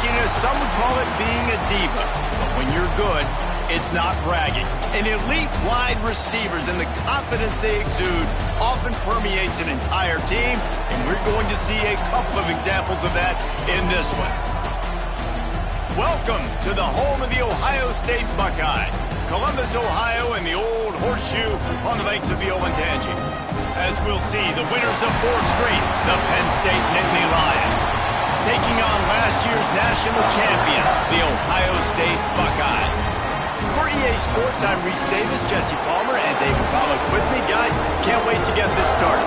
flakiness, some would call it being a diva. But when you're good, it's not bragging. And elite wide receivers and the confidence they exude often permeates an entire team, and we're going to see a couple of examples of that in this one. Welcome to the home of the Ohio State Buckeyes, Columbus, Ohio, and the old horseshoe on the banks of the Olentangy. As we'll see, the winners of 4 straight, the Penn State Nittany Lions, taking on last year's national champions, the Ohio State Buckeyes. For EA Sports, I'm Reese Davis, Jesse Palmer, and David Pollack with me. Guys, can't wait to get this started.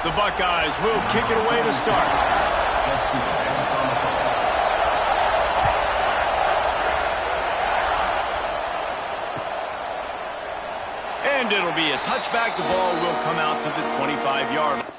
The Buckeyes will kick it away to start. And it'll be a touchback. The ball will come out to the 25-yard line.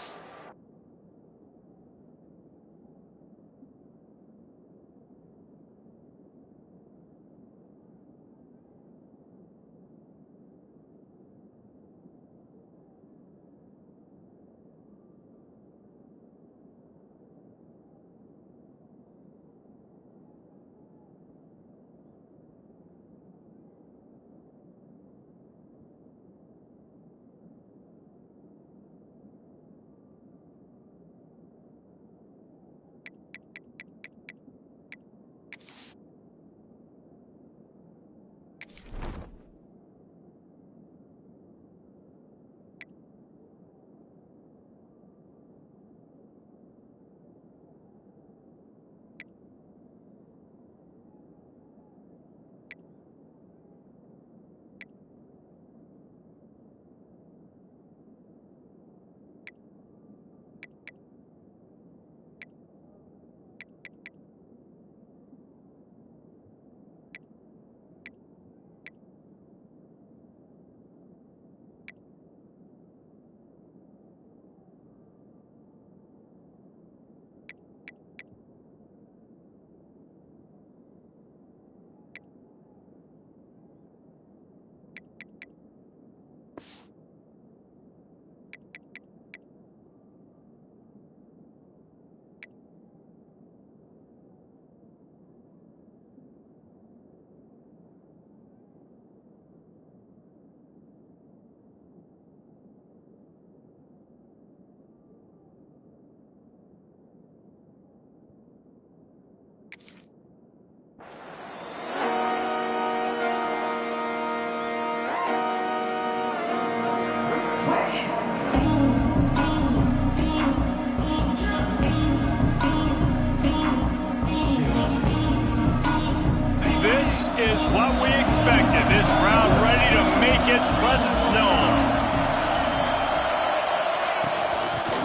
Is what we expected. This crowd ready to make its presence known.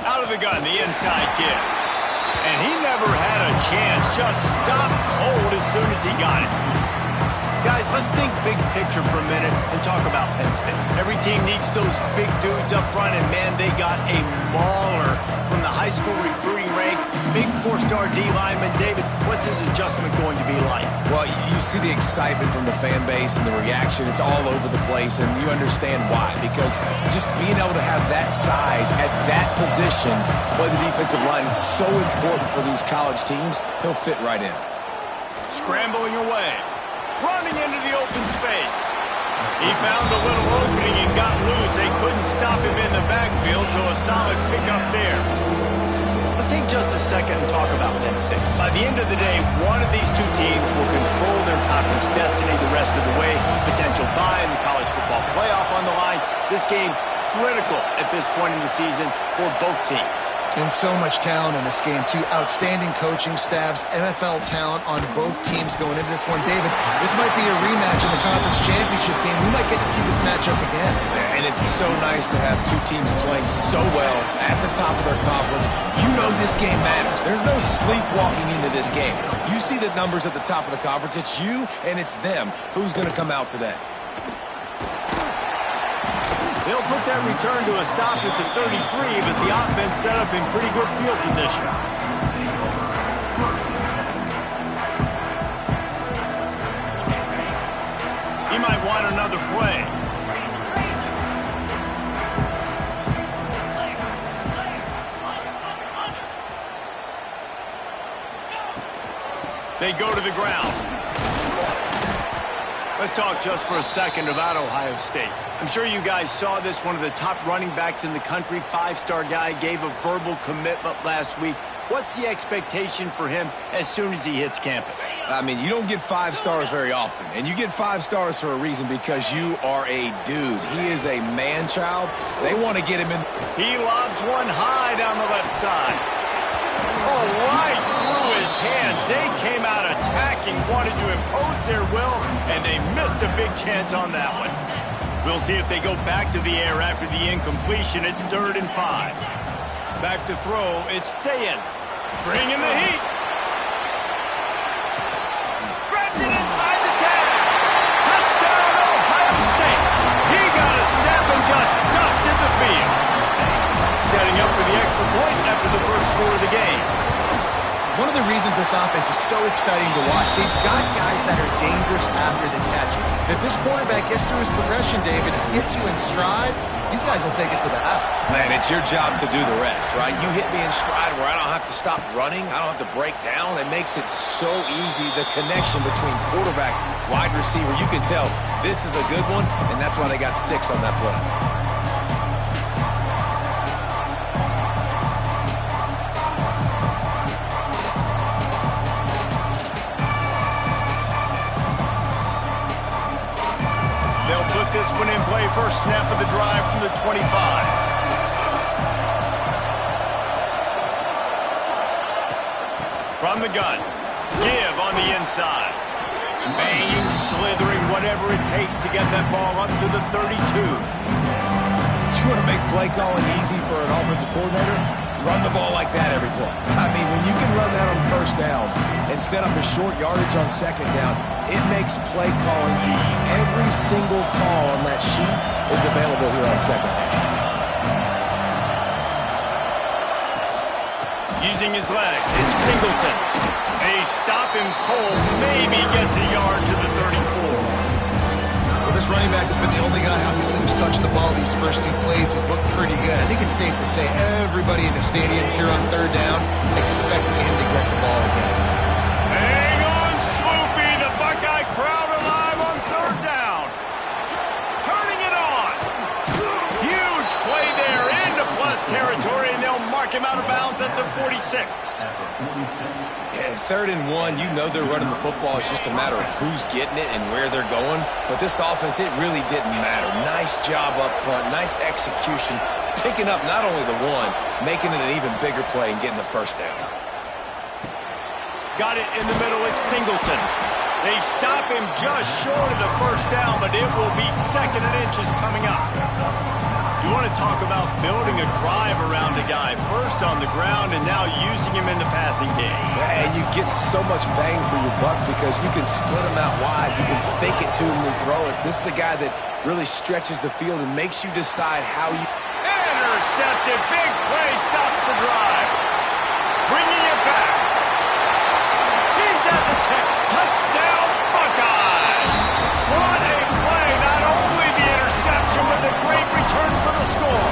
Out of the gun, the inside give. And he never had a chance. Just stopped cold as soon as he got it. Guys, let's think big picture for a minute and talk about Penn State. Every team needs those big dudes up front, and man, they got a mauler from the high school recruiting ranks. Big 4-star D lineman. David, what's his adjustment going to be like? Well, you see the excitement from the fan base and the reaction. It's all over the place, and you understand why. Because just being able to have that size at that position, play the defensive line, is so important for these college teams. He'll fit right in. Scrambling away. Running into the open space. He found a little opening and got loose. They couldn't stop him in the backfield, so a solid pickup there. Let's take just a second and talk about Penn State. By the end of the day, one of these two teams will control their conference destiny the rest of the way. Potential bye in the college football playoff on the line. This game critical at this point in the season for both teams. And so much talent in this game, too. Outstanding coaching staffs, NFL talent on both teams going into this one. David, this might be a rematch in the conference championship game. We might get to see this matchup again. And it's so nice to have two teams playing so well at the top of their conference. You know this game matters. There's no sleepwalking into this game. You see the numbers at the top of the conference. It's you and it's them. Who's going to come out today? They'll put that return to a stop at the 33, but the offense set up in pretty good field position. He might want another play. They go to the ground. Let's talk just for a second about Ohio State. I'm sure you guys saw this. One of the top running backs in the country, five-star guy, gave a verbal commitment last week. What's the expectation for him as soon as he hits campus? I mean, you don't get 5 stars very often, and you get 5 stars for a reason, because you are a dude. He is a man-child. They want to get him in. He lobs one high down the left side. Oh, right through his hand. They came out attacking, wanted to impose their will, and they missed a big chance on that one. We'll see if they go back to the air after the incompletion. It's 3rd and 5. Back to throw, it's Sayin. Bringing the heat. Grabs it inside the 10. Touchdown, Ohio State. He got a step and just dusted the field. Setting up for the extra point after the first score of the game. One of the reasons this offense is so exciting to watch, they've got guys that are dangerous after the catch. If this quarterback gets through his progression, David, hits you in stride, these guys will take it to the house. Man, it's your job to do the rest, right? You hit me in stride where I don't have to stop running. I don't have to break down. It makes it so easy. The connection between quarterback, wide receiver, you can tell this is a good one, and that's why they got 6 on that play. This one in play, first snap of the drive from the 25. From the gun, give on the inside. Banging, slithering, whatever it takes to get that ball up to the 32. You want to make play calling easy for an offensive coordinator? Run the ball like that every play. I mean, when you can run that on first down and set up a short yardage on second down, it makes play calling easy. Every single call on that sheet is available here on second down. Using his legs, it's Singleton. They stop him cold, maybe gets a yard to the 34. Well, this running back has been the only guy how he seems touched the ball these first 2 plays. He's looked pretty good. I think it's safe to say everybody in the stadium here on 3rd down expecting him to get the ball again. Hang on, Swoopy. The Buckeye crowd alive on 3rd down. Turning it on. Huge play there into plus territory, and they'll mark him out of bounds at the 46. Yeah, 3rd and 1, you know they're running the football. It's just a matter of who's getting it and where they're going. But this offense, it really didn't matter. Nice job up front, nice execution, picking up not only the one, making it an even bigger play and getting the first down. Got it in the middle, it's Singleton. They stop him just short of the first down, but it will be 2nd and inches coming up. You want to talk about building a drive around a guy, first on the ground and now using him in the passing game. Yeah, and you get so much bang for your buck because you can split him out wide. You can fake it to him and throw it. This is a guy that really stretches the field and makes you decide how you... Intercepted, big play, stops the drive. Bringing it back. He's at the 10. Touchdown, Buckeyes. What a play. Not only the interception, but the great return for the score.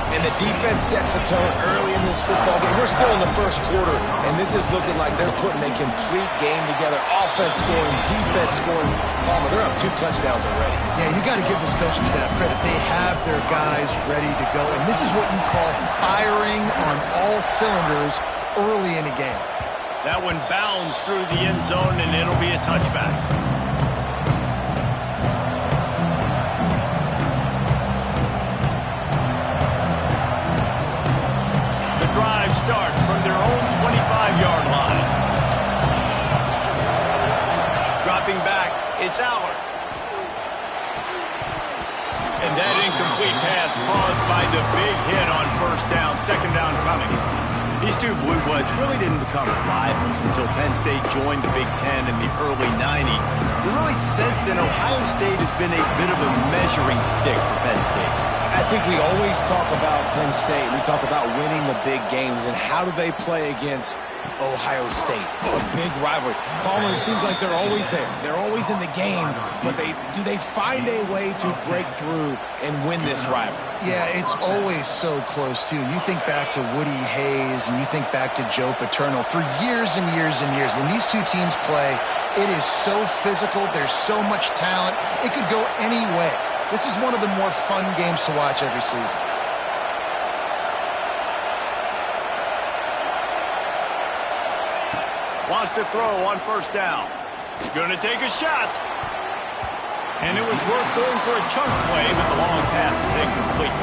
And the defense sets the tone early in this football game. We're still in the first quarter, and this is looking like they're putting a complete game together. Offense scoring, defense scoring. Palmer, they're up 2 touchdowns already. Yeah, you got to give this coaching staff credit. They have their guys ready to go, and this is what you call firing on all cylinders early in a game. That one bounds through the end zone, and it'll be a touchback. Drive starts from their own 25-yard line. Dropping back, it's Allard. And that incomplete pass caused by the big hit on first down, second down coming. These two Blue Bloods really didn't become rivals until Penn State joined the Big Ten in the early 90s. You really sense listen, Ohio State has been a bit of a measuring stick for Penn State. I think we always talk about Penn State. We talk about winning the big games, and how do they play against Ohio State? A big rivalry. Palmer, it seems like they're always there. They're always in the game, but do they find a way to break through and win this rivalry? Yeah, it's always so close, too. You think back to Woody Hayes and you think back to Joe Paterno. For years and years and years, when these two teams play, it is so physical. There's so much talent. It could go any way. This is one of the more fun games to watch every season. Wants to throw on first down. Going to take a shot. And it was worth going for a chunk play, but the long pass is incomplete.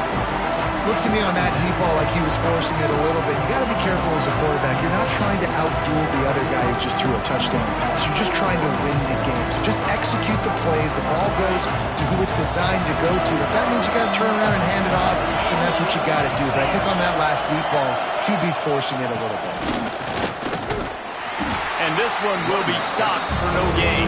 Looked to me on that deep ball like he was forcing it a little bit. You got to be careful as a quarterback. You're not trying to outduel the other guy who just threw a touchdown pass. You're just trying to win the game. So just execute the plays. The ball goes to who it's designed to go to. If that means you got to turn around and hand it off, then that's what you got to do. But I think on that last deep ball, QB forcing it a little bit. And this one will be stopped for no gain.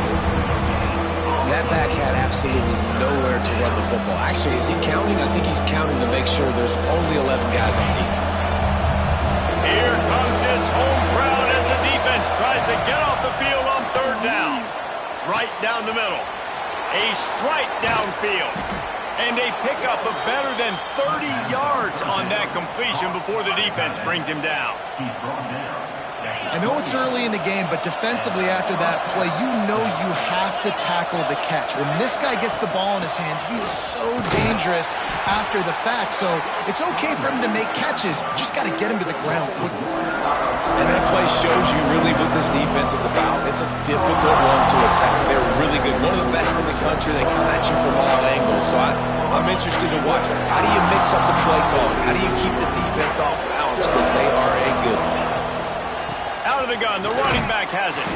That back had absolutely nowhere to run the football. Actually, is he counting? I think he's counting to make sure there's only 11 guys on defense. Here comes this home crowd as the defense tries to get off the field on third down. Right down the middle. A strike downfield. And they pick up a better than 30 yards on that completion before the defense brings him down. I know it's early in the game, but defensively after that play, you know you have to tackle the catch. When this guy gets the ball in his hands, he is so dangerous after the fact. So it's okay for him to make catches. Just got to get him to the ground quickly. And that play shows you really what this defense is about. It's a difficult one to attack. They're really good. One of the best in the country. They come at you from all angles. So I'm interested to watch. How do you mix up the play calling? How do you keep the defense off balance? Because they are a good one. Out of the gun, the running back has it.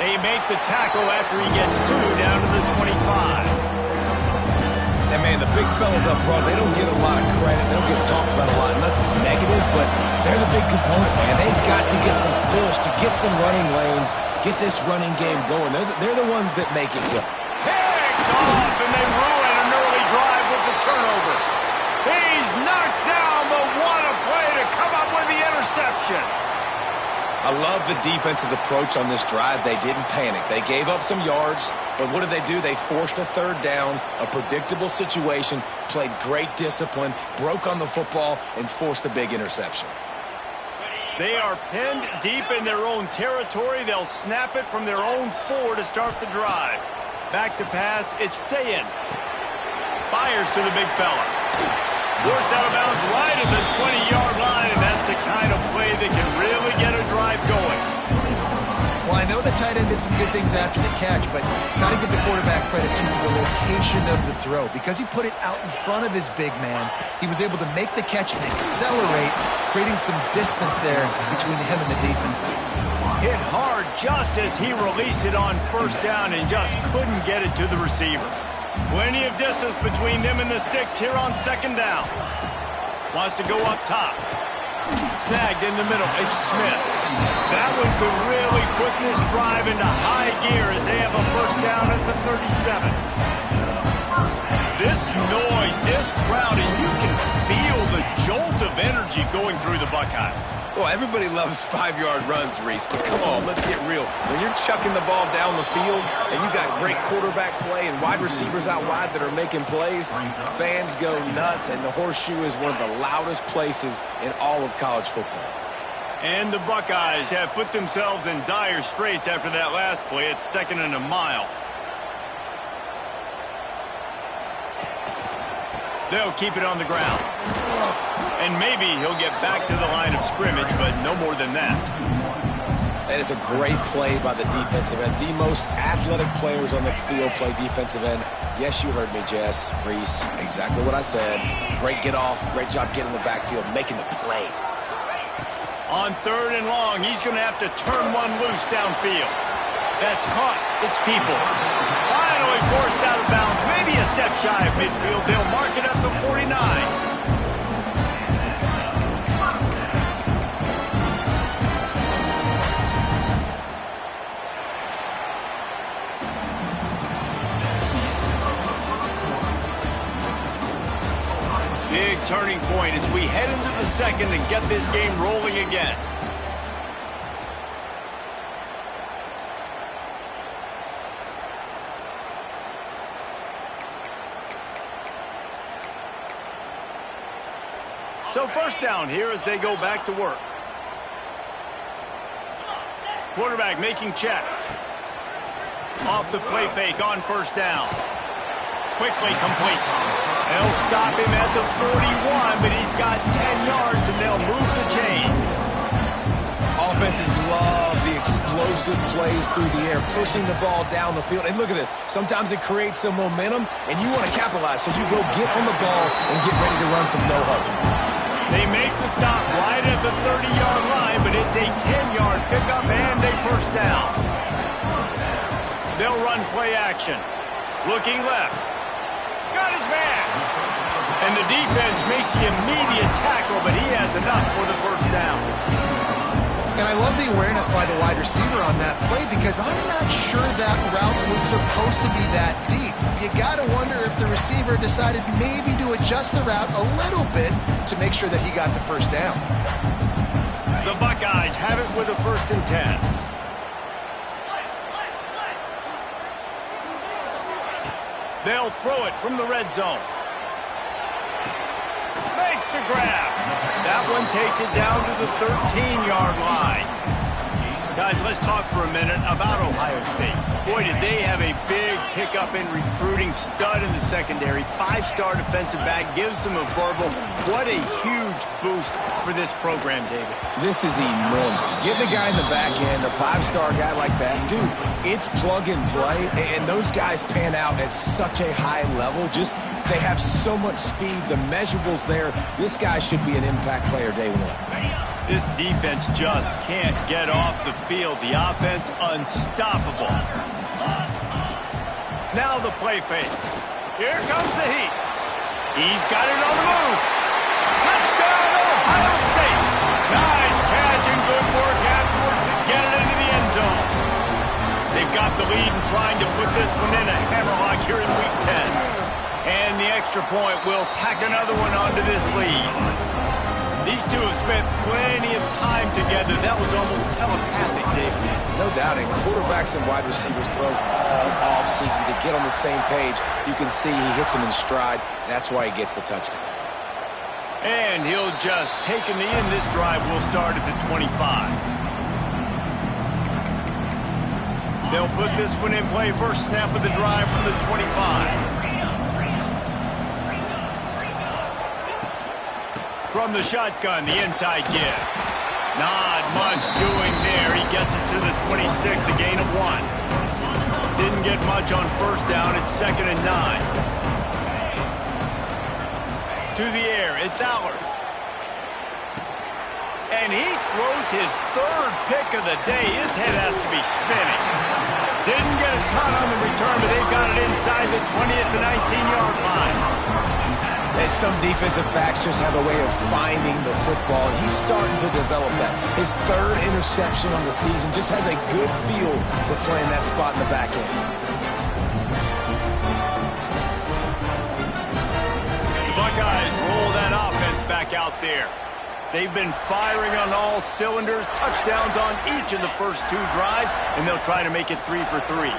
They make the tackle after he gets two down to the 25. And man, the big fellas up front, they don't get a lot of credit. They don't get talked about a lot unless it's negative, but they're the big component, man. They've got to get some push, to get some running lanes, get this running game going. They're the ones that make it go. Picked off, and they ruin an early drive with the turnover. He's knocked down, but what a play to come up with the interception. I love the defense's approach on this drive. They didn't panic. They gave up some yards, but what did they do? They forced a third down, a predictable situation, played great discipline, broke on the football, and forced a big interception. They are pinned deep in their own territory. They'll snap it from their own 4 to start the drive. Back to pass, it's Sayin. Fires to the big fella. Forced out of bounds right at the 20-yard line, and that's the kind of play that can really get a drive going. Well, I know the tight end did some good things after the catch, but got to give the quarterback credit to the location of the throw. Because he put it out in front of his big man, he was able to make the catch and accelerate, creating some distance there between him and the defense. Hit hard just as he released it on first down and just couldn't get it to the receiver. Plenty of distance between them and the sticks here on second down. Wants to go up top. Snagged in the middle. It's Smith. That one could really put this drive into high gear as they have a first down at the 37. This noise, this crowd, and you can feel the jolt of energy going through the Buckeyes. Well, everybody loves 5-yard runs, Reese, but come on, let's get real. When you're chucking the ball down the field and you got great quarterback play and wide receivers out wide that are making plays, fans go nuts, and the Horseshoe is one of the loudest places in all of college football. And the Buckeyes have put themselves in dire straits after that last play. It's 2nd and a mile. They'll keep it on the ground. And maybe he'll get back to the line of scrimmage, but no more than that. That is a great play by the defensive end. The most athletic players on the field play defensive end. Yes, you heard me, Jess, Reese. Exactly what I said. Great get off. Great job getting the backfield, making the play. On 3rd and long, he's going to have to turn one loose downfield. That's caught. It's Peoples. Finally forced out of bounds. Maybe a step shy of midfield. They'll mark it at the 49. Big turning point as we head into the second and get this game rolling again. So first down here as they go back to work. Quarterback making checks. Off the play fake on first down. Quickly complete. They'll stop him at the 41, but he's got 10 yards and they'll move the chains. Offenses love the explosive plays through the air, pushing the ball down the field. And look at this. Sometimes it creates some momentum, and you want to capitalize. So you go get on the ball and get ready to run some no-huddle. They make the stop right at the 30-yard line, but it's a 10-yard pickup and a first down. They'll run play action. Looking left. Got his man. And the defense makes the immediate tackle, but he has enough for the first down. And I love the awareness by the wide receiver on that play because I'm not sure that route was supposed to be that deep. You got to wonder if the receiver decided maybe to adjust the route a little bit to make sure that he got the first down. The Buckeyes have it with a 1st and 10. They'll throw it from the red zone. Makes the grab. That one takes it down to the 13-yard line. Guys, let's talk for a minute about Ohio State. Boy, did they have a big pickup in recruiting. Stud in the secondary. 5-star defensive back. Gives them a verbal. What a huge boost for this program, David. This is enormous. Getting a guy in the back end, a 5-star guy like that, dude, it's plug and play. And those guys pan out at such a high level. Just, they have so much speed. The measurables there. This guy should be an impact player day one. This defense just can't get off the field. The offense unstoppable. Now the play fake. Here comes the heat. He's got it on the move. Touchdown, Ohio State. Nice catch and good work afterwards to get it into the end zone. They've got the lead and trying to put this one in a hammerlock here in Week 10. And the extra point will tack another one onto this lead. These two have spent plenty of time together. That was almost telepathic, David. No doubt, and quarterbacks and wide receivers throw all off-season to get on the same page. You can see he hits them in stride. That's why he gets the touchdown. And he'll just take a knee, and this drive will start at the 25. They'll put this one in play. First snap of the drive from the 25. From the shotgun, the inside give. Not much doing there. He gets it to the 26, a gain of 1. Didn't get much on first down. It's 2nd and 9. To the air, it's Allard. And he throws his 3rd pick of the day. His head has to be spinning. Didn't get a ton on the return, but they've got it inside the 20 at the 19-yard line. As some defensive backs just have a way of finding the football, and he's starting to develop that. His 3rd interception on the season just has a good feel for playing that spot in the back end. The Buckeyes roll that offense back out there. They've been firing on all cylinders, touchdowns on each of the first 2 drives, and they'll try to make it 3 for 3.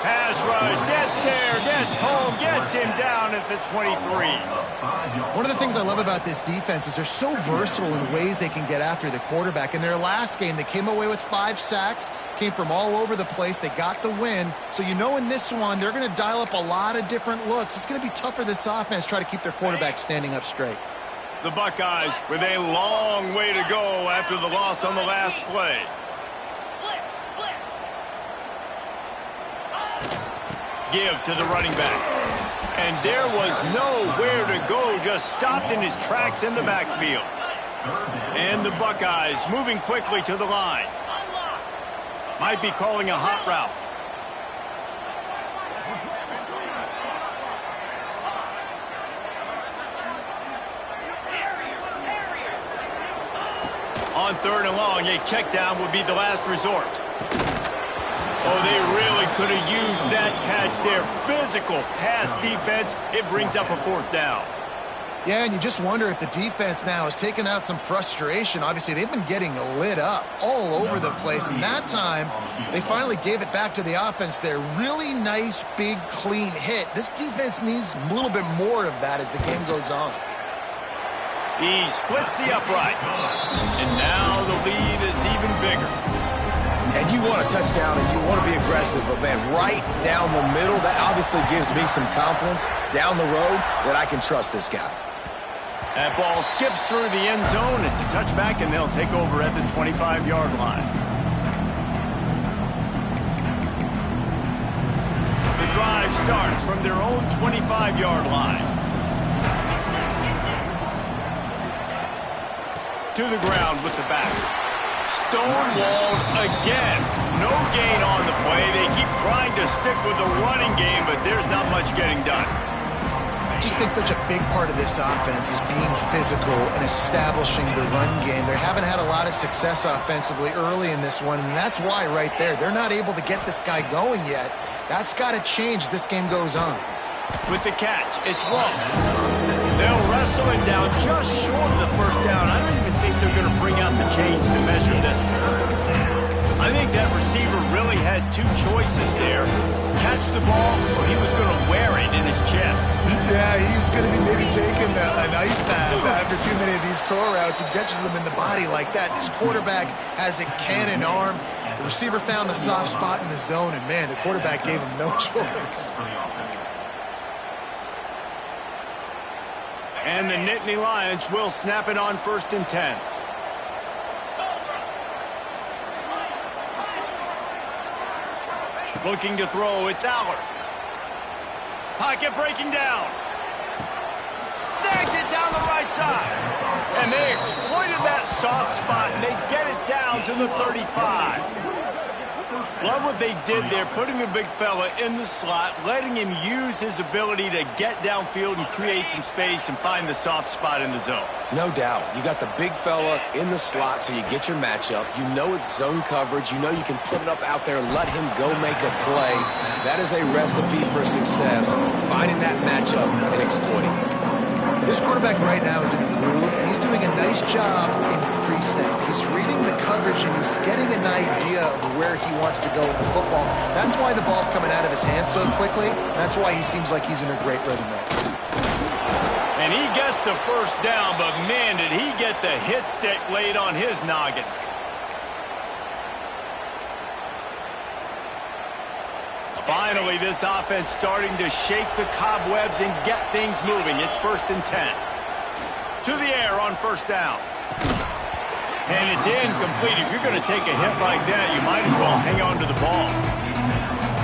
Pass rush, gets there, gets home, gets him down at the 23. One of the things I love about this defense is they're so versatile in ways they can get after the quarterback. In their last game, they came away with 5 sacks, came from all over the place. They got the win. So you know in this one, they're going to dial up a lot of different looks. It's going to be tough for this offense to try to keep their quarterback standing up straight. The Buckeyes with a long way to go after the loss on the last play. Give to the running back. And there was nowhere to go, just stopped in his tracks in the backfield. And the Buckeyes moving quickly to the line. Might be calling a hot route. On 3rd and long, a check down would be the last resort. Oh, they really could have used that catch there. Physical pass defense. It brings up a 4th down. Yeah, and you just wonder if the defense now has taken out some frustration. Obviously, they've been getting lit up all over the place. And that time, they finally gave it back to the offense there. Really nice, big, clean hit. This defense needs a little bit more of that as the game goes on. He splits the uprights. And now the lead is even bigger. And you want a touchdown and you want to be aggressive, but man, right down the middle, that obviously gives me some confidence down the road that I can trust this guy. That ball skips through the end zone. It's a touchback, and they'll take over at the 25-yard line. The drive starts from their own 25-yard line. To the ground with the back. Stonewalled again. No gain on the play. They keep trying to stick with the running game, but there's not much getting done. I just think such a big part of this offense is being physical and establishing the run game. They haven't had a lot of success offensively early in this one, and that's why right there, they're not able to get this guy going yet. That's got to change as this game goes on. With the catch, it's Ruggs. They'll wrestle it down just short of the 1st down. I don't even think they're going to bring out the chains to measure this one. I think that receiver really had 2 choices there. Catch the ball, or he was going to wear it in his chest. Yeah, he's going to be maybe taking an ice bath after too many of these crow routes. He catches them in the body like that. This quarterback has a cannon arm. The receiver found the soft spot in the zone, and man, the quarterback gave him no choice. And the Nittany Lions will snap it on 1st and 10. Looking to throw, it's Aller. Pocket breaking down. Snags it down the right side. And they exploited that soft spot, and they get it down to the 35. Love what they did there, putting the big fella in the slot, letting him use his ability to get downfield and create some space and find the soft spot in the zone. No doubt. You got the big fella in the slot, so you get your matchup. You know it's zone coverage. You know you can put it up out there and let him go make a play. That is a recipe for success, finding that matchup and exploiting it. This quarterback right now is in a groove, and he's doing a nice job in pre-snap. He's reading the coverage, and he's getting an idea of where he wants to go with the football. That's why the ball's coming out of his hands so quickly. That's why he seems like he's in a great rhythm right now. And he gets the 1st down, but man, did he get the hit stick laid on his noggin. Finally, this offense starting to shake the cobwebs and get things moving. It's 1st and 10. To the air on 1st down. And it's incomplete. If you're going to take a hit like that, you might as well hang on to the ball.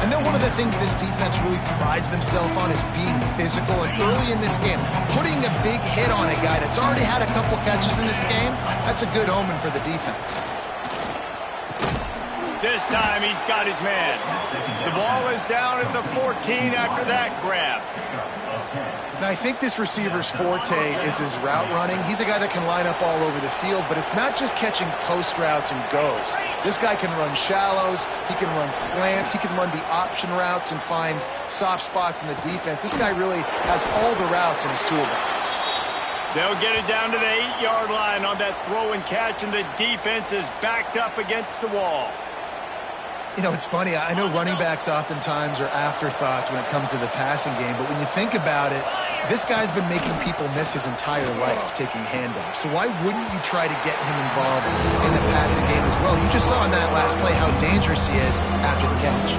I know one of the things this defense really prides themselves on is being physical, and early in this game, putting a big hit on a guy that's already had a couple catches in this game, that's a good omen for the defense. This time he's got his man. The ball is down at the 14 after that grab. Now, I think this receiver's forte is his route running. He's a guy that can line up all over the field, but it's not just catching post routes and goes. This guy can run shallows, he can run slants, he can run the option routes and find soft spots in the defense. This guy really has all the routes in his toolbox. They'll get it down to the 8-yard line on that throw and catch, and the defense is backed up against the wall. You know, it's funny. I know running backs oftentimes are afterthoughts when it comes to the passing game, but when you think about it, this guy's been making people miss his entire life taking handoffs. So why wouldn't you try to get him involved in the passing game as well? You just saw in that last play how dangerous he is after the catch.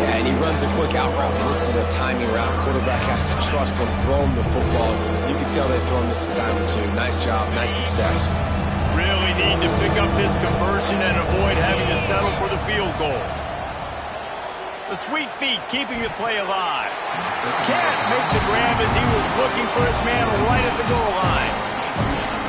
Yeah, and he runs a quick out route. And this is a timing route. Quarterback has to trust him, throw him the football. You can tell they've thrown this a time or two. Nice job, nice success. Really need to pick up this conversion and avoid having to settle for the field goal. The sweet feet keeping the play alive. Can't make the grab as he was looking for his man right at the goal line.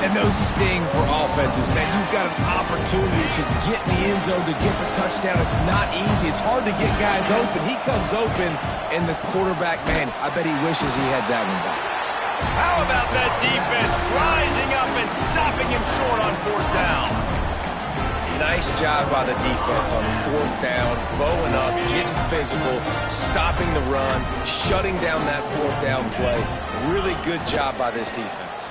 And those sting for offenses, man. You've got an opportunity to get in the end zone, to get the touchdown. It's not easy. It's hard to get guys open. He comes open, and the quarterback, man, I bet he wishes he had that one back. How about that defense rising up and stopping him short on 4th down? Nice job by the defense on 4th down, bowing up, getting physical, stopping the run, shutting down that 4th down play. Really good job by this defense.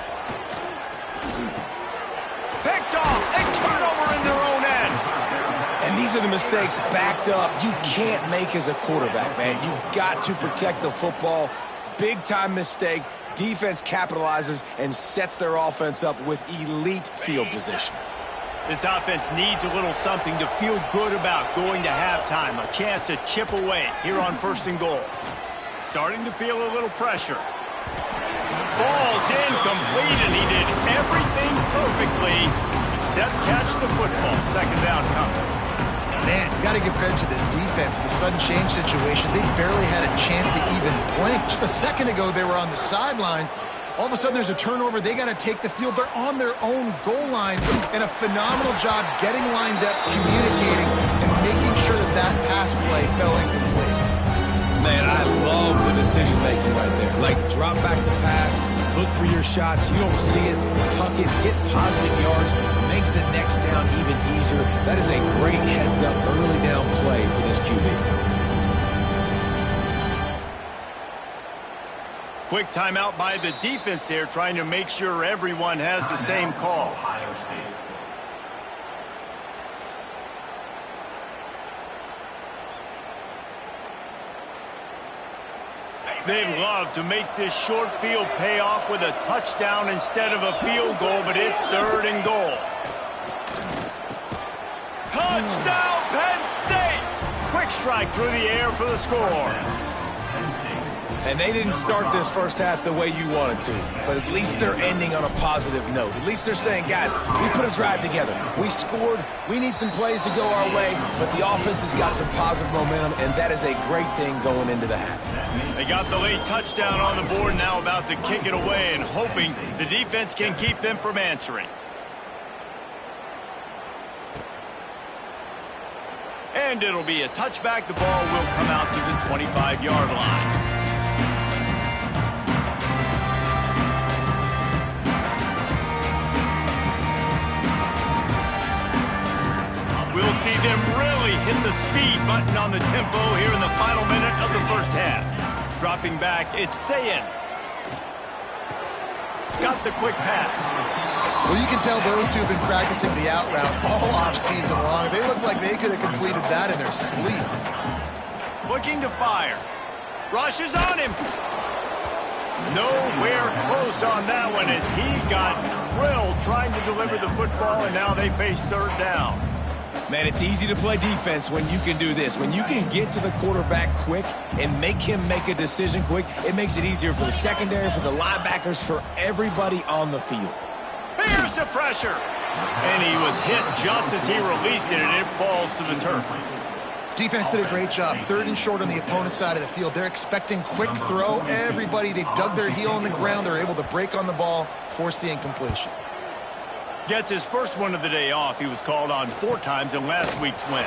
Picked off, a turnover in their own end. And these are the mistakes backed up you can't make as a quarterback, man. You've got to protect the football. Big-time mistake. Defense capitalizes and sets their offense up with elite field position. This offense needs a little something to feel good about going to halftime. A chance to chip away here on 1st and goal. Starting to feel a little pressure. Falls incomplete, and he did everything perfectly except catch the football. 2nd down coming. Man, you got to give credit to this defense. The sudden change situation, they barely had a chance to even blink. Just a second ago, they were on the sidelines. All of a sudden, there's a turnover. They got to take the field. They're on their own goal line. And a phenomenal job getting lined up, communicating, and making sure that that pass play fell incomplete. Man, I love the decision-making right there. Like, drop back to pass, look for your shots. You don't see it, tuck it, get positive yards, makes the next down even easier. That is a great heads-up, early down play for this QB. Quick timeout by the defense there, trying to make sure everyone has the same call. They'd love to make this short field pay off with a touchdown instead of a field goal, but it's 3rd and goal. Touchdown, Penn State! Quick strike through the air for the score. And they didn't start this first half the way you wanted to, but at least they're ending on a positive note. At least they're saying, guys, we put a drive together. We scored. We need some plays to go our way, but the offense has got some positive momentum, and that is a great thing going into the half. They got the late touchdown on the board, now about to kick it away and hoping the defense can keep them from answering. And it'll be a touchback. The ball will come out to the 25-yard line. We'll see them really hit the speed button on the tempo here in the final minute of the first half. Dropping back, it's Sayin. Got the quick pass. Well, you can tell those two have been practicing the out route all off-season long. They look like they could have completed that in their sleep. Looking to fire. Rushes on him. Nowhere close on that one as he got drilled trying to deliver the football, and now they face 3rd down. Man, it's easy to play defense when you can do this. When you can get to the quarterback quick and make him make a decision quick, it makes it easier for the secondary, for the linebackers, for everybody on the field. Here's the pressure. And he was hit just as he released it, and it falls to the turf. Defense did a great job. 3rd and short on the opponent's side of the field. They're expecting quick throw. Everybody, they dug their heel on the ground. They're able to break on the ball, force the incompletion. Gets his first one of the day off. He was called on 4 times in last week's win.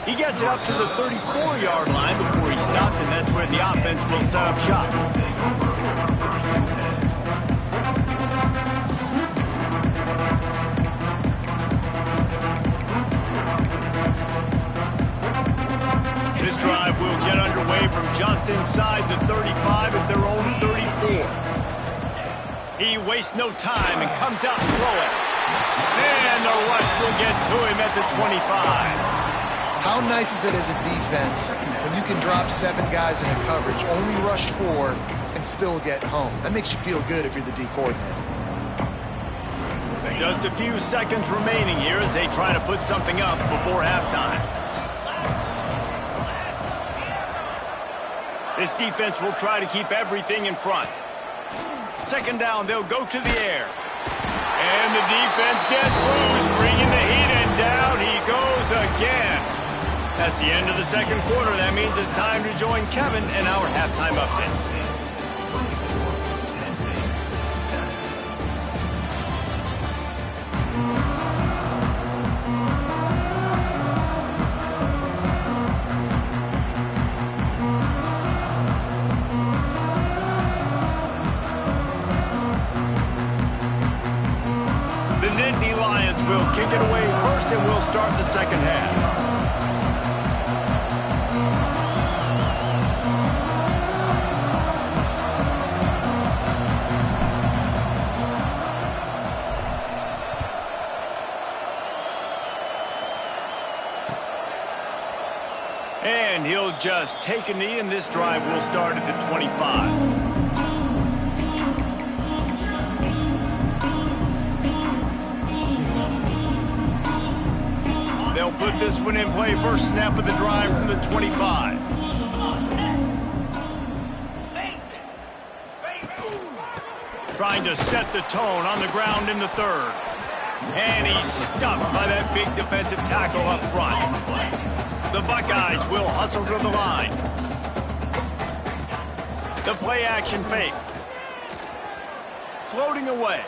He gets it up to the 34-yard line before he stopped, and that's where the offense will set up shop. This drive will get underway from just inside the 35 at their own 34. He wastes no time and comes out to throw it. And the rush will get to him at the 25. How nice is it as a defense when you can drop 7 guys in a coverage, only rush 4, and still get home? That makes you feel good if you're the D coordinator. Just a few seconds remaining here as they try to put something up before halftime. This defense will try to keep everything in front. 2nd down, they'll go to the air. And the defense gets loose, bringing the heat, and down he goes again. That's the end of the 2nd quarter. That means it's time to join Kevin in our halftime update. first, and we'll start the second half. And he'll just take a knee, and this drive will start at the 25. They'll put this one in play. First snap of the drive from the 25. Trying to set the tone on the ground in the third. And he's stuffed by that big defensive tackle up front. The Buckeyes will hustle to the line. The play action fake. Floating away.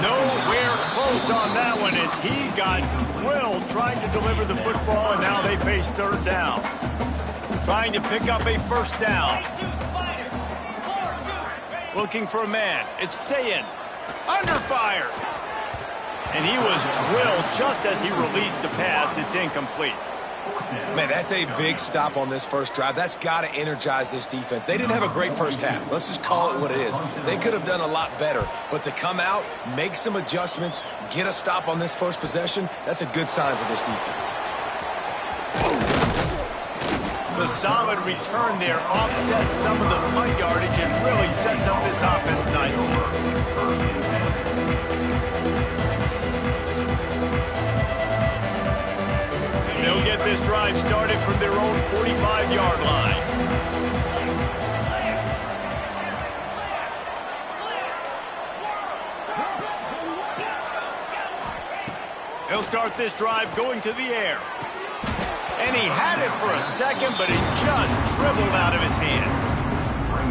Nowhere close on that one as he got drilled trying to deliver the football, and now they face third down. Trying to pick up a first down. Looking for a man. It's Sayin. Under fire. And he was drilled just as he released the pass. It's incomplete. Man, that's a big stop on this first drive. That's got to energize this defense. They didn't have a great first half. Let's just call it what it is. They could have done a lot better. But to come out, make some adjustments, get a stop on this first possession, that's a good sign for this defense. The solid return there offsets some of the punt yardage and really sets up this offense nicely. They'll get this drive started from their own 45-yard line. He'll start this drive going to the air. And he had it for a second, but it just dribbled out of his hands.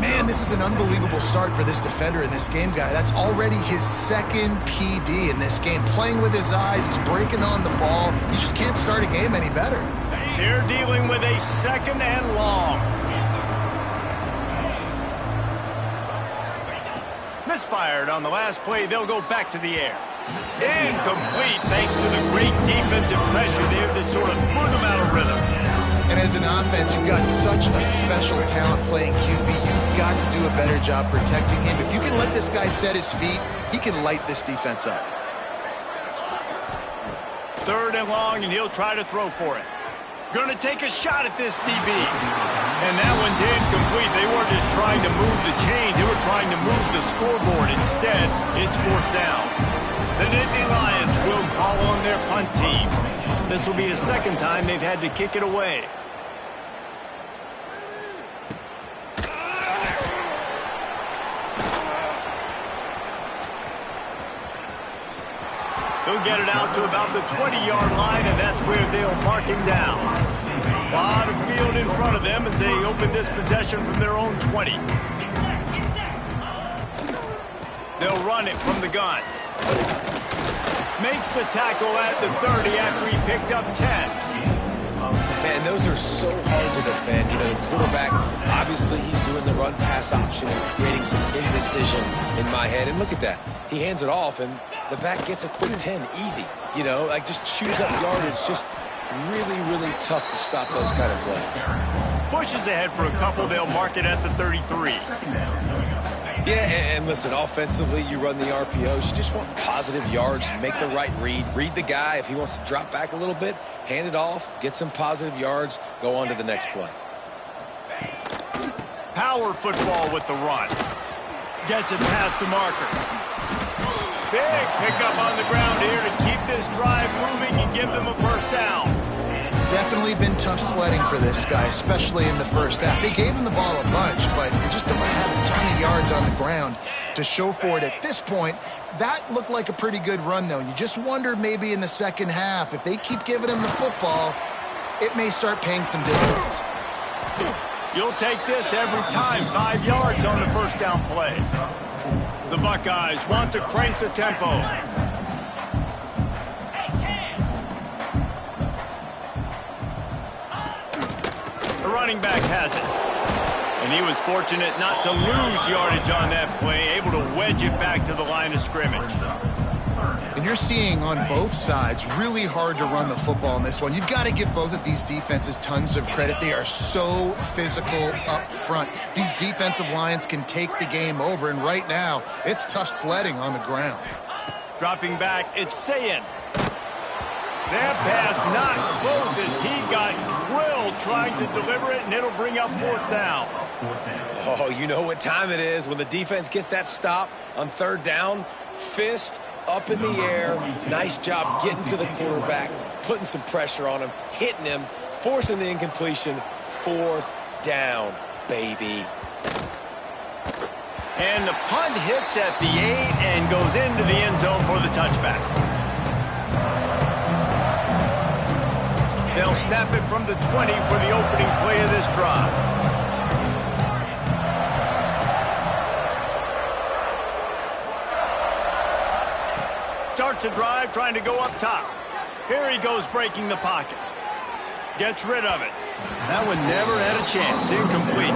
Man, this is an unbelievable start for this defender in this game, guy. That's already his second PD in this game. Playing with his eyes, he's breaking on the ball. You just can't start a game any better. They're dealing with a second and long. Misfired on the last play. They'll go back to the air. Incomplete thanks to the great defensive pressure there that sort of threw them out of rhythm. And as an offense, you've got such a special talent playing QB. You've got to do a better job protecting him. If you can let this guy set his feet, he can light this defense up. Third and long, and he'll try to throw for it. Going to take a shot at this DB. And that one's incomplete. They weren't just trying to move the chains. They were trying to move the scoreboard. Instead, it's fourth down. The Nittany Lions will call on their punt team. This will be the second time they've had to kick it away. He'll get it out to about the 20-yard line, and that's where they'll mark him down. A lot of field in front of them as they open this possession from their own 20. They'll run it from the gun. Makes the tackle at the 30 after he picked up 10. Man, those are so hard to defend. You know, the quarterback, obviously he's doing the run-pass option and creating some indecision in my head. And look at that. He hands it off, and the back gets a quick 10. Easy. You know, like just chews up yardage. Just really, really tough to stop those kind of plays. Pushes ahead for a couple. They'll mark it at the 33. Yeah, and listen, offensively, you run the RPOs. You just want positive yards, make the right read the guy. If he wants to drop back a little bit, hand it off, get some positive yards, go on to the next play. Power football with the run. Gets it past the marker. Big pickup on the ground here to keep this drive moving and give them a first down. Definitely been tough sledding for this guy, especially in the first half. They gave him the ball a bunch, but they just don't have a ton of yards on the ground to show for it at this point. That looked like a pretty good run, though. You just wonder maybe in the second half, if they keep giving him the football, it may start paying some dividends. You'll take this every time. 5 yards on the first down play. The Buckeyes want to crank the tempo. The running back has it. And he was fortunate not to lose yardage on that play, able to wedge it back to the line of scrimmage. And you're seeing on both sides really hard to run the football in this one. You've got to give both of these defenses tons of credit. They are so physical up front. These defensive lines can take the game over, and right now, it's tough sledding on the ground. Dropping back, it's Sayin. That pass not close as he got drilled trying to deliver it, and it'll bring up 4th down. Oh, you know what time it is when the defense gets that stop on 3rd down. Fist up in the air. Nice job getting to the quarterback, putting some pressure on him, hitting him, forcing the incompletion. 4th down, baby. And the punt hits at the 8 and goes into the end zone for the touchback. They'll snap it from the 20 for the opening play of this drive. Starts a drive trying to go up top. Here he goes breaking the pocket. Gets rid of it. That one never had a chance. Incomplete.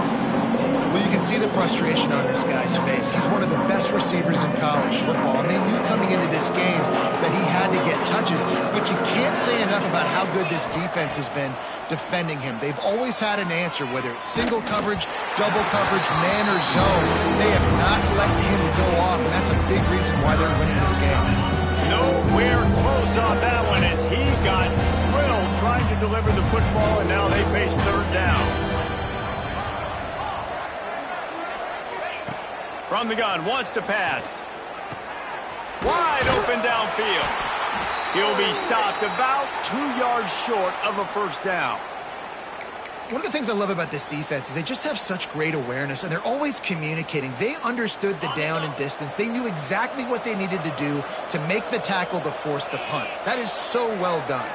Well, you can see the frustration on this guy's face. He's one of the best receivers in college football, and they knew coming into this game that he had to get touches, but you can't say enough about how good this defense has been defending him. They've always had an answer, whether it's single coverage, double coverage, man or zone. They have not let him go off, and that's a big reason why they're winning this game. Nowhere close on that one as he got drilled trying to deliver the football, and now they face 3rd down. From the gun, wants to pass. Wide open downfield. He'll be stopped about 2 yards short of a 1st down. One of the things I love about this defense is they just have such great awareness, and they're always communicating. They understood the down and distance. They knew exactly what they needed to do to make the tackle to force the punt. That is so well done.